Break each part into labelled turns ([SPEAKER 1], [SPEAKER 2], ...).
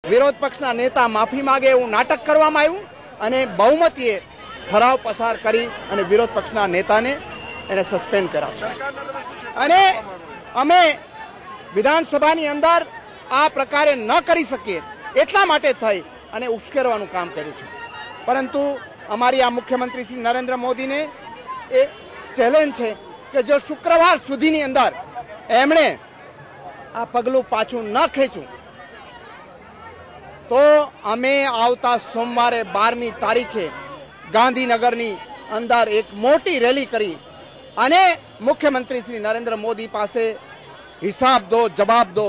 [SPEAKER 1] વિરોધ પક્ષના નેતા માફી માંગે એવું નાટક કરવામાં આવ્યું અને બહુમતીએ ઠરાવ પસાર કરી અને વિરોધ પક્ષના નેતાને એને સસ્પેન્ડ કર્યા અને અમે વિધાનસભાની અંદર આ પ્રકારે ન કરી શકીએ એટલા માટે થઈ અને ઉશ્કેરવાનું કામ કર્યું છે। પરંતુ અમારી આ મુખ્યમંત્રી શ્રી નરેન્દ્ર મોદીને એ ચેલેન્જ છે કે જો શુક્રવાર સુધીની અંદર એમણે આ પગલું પાછું ન ખેંચ્યું તો અમે આવતા સોમવારે 12મી તારીખે ગાંધીનગરની અંદર એક મોટી રેલી કરી અને મુખ્યમંત્રી શ્રી નરેન્દ્ર મોદી પાસે હિસાબ દો, જવાબ દો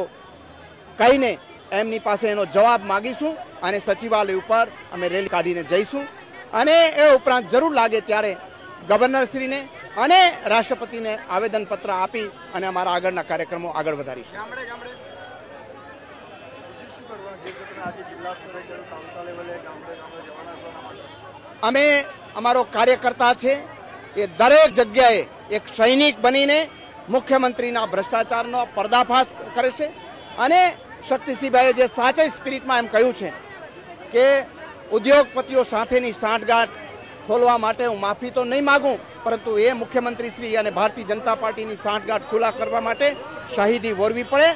[SPEAKER 1] કહીને એમની પાસે એનો જવાબ માગીશું અને સચિવાલય ઉપર અમે રેલી કાઢીને જઈશું અને એ ઉપરાંત જરૂર લાગે ત્યારે ગવર્નરશ્રીને અને રાષ્ટ્રપતિને આવેદનપત્ર આપી અને અમારા આગળના કાર્યક્રમો આગળ વધારીશું। અમે અમારો કાર્યકર્તા છે એ દરેક જગ્યાએ એક સૈનિક બનીને મુખ્યમંત્રીના ભ્રષ્ટાચારનો પર્દાફાશ કરે છે અને શક્તિસિંહભાઈએ જે સાચા સ્પિરિટમાં એમ કહ્યું છે કે ઉદ્યોગપતિઓ સાથેની સાંઠગાંઠ ખોલવા માટે હું માફી તો નહીં માગું, પરંતુ એ મુખ્યમંત્રી શ્રી અને ભારતીય જનતા પાર્ટીની સાંઠગાંઠ ખુલ્લા કરવા માટે શહીદી વોરવી પડે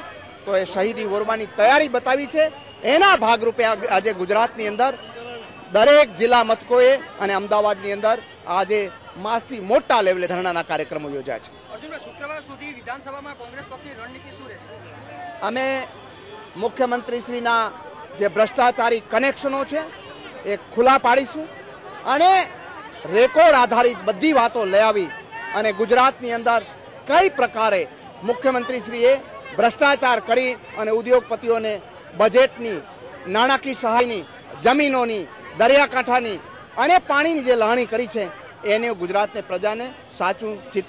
[SPEAKER 1] તો એ શહીદી વોરવાની તૈયારી બતાવી છે। એના ભાગરૂપે આજે ગુજરાતની અંદર દરેક જિલ્લા મથકોએ અને અમદાવાદની અંદર આજે માસી મોટા લેવલે ધરણાના કાર્યક્રમો યોજાય છે।
[SPEAKER 2] અર્જુનભાઈ, શુક્રવાર સુધી વિધાનસભામાં કોંગ્રેસ પક્ષની રણનીતિ શું રહેશે?
[SPEAKER 1] અમે મુખ્યમંત્રીશ્રીના જે ભ્રષ્ટાચારી કનેક્શનો છે એ ખુલ્લા પાડીશું અને રેકોર્ડ આધારિત બધી વાતો લઈ આવી અને ગુજરાતની અંદર કઈ પ્રકારે મુખ્યમંત્રીશ્રીએ ભ્રષ્ટાચાર કરી અને ઉદ્યોગપતિઓને બજેટની, નાણાકીય સહાયની, જમીનોની, દરિયાકાંઠાની અને પાણીની જે લહાણી કરી છે એને ગુજરાતની પ્રજાને સાચું ચિત્ર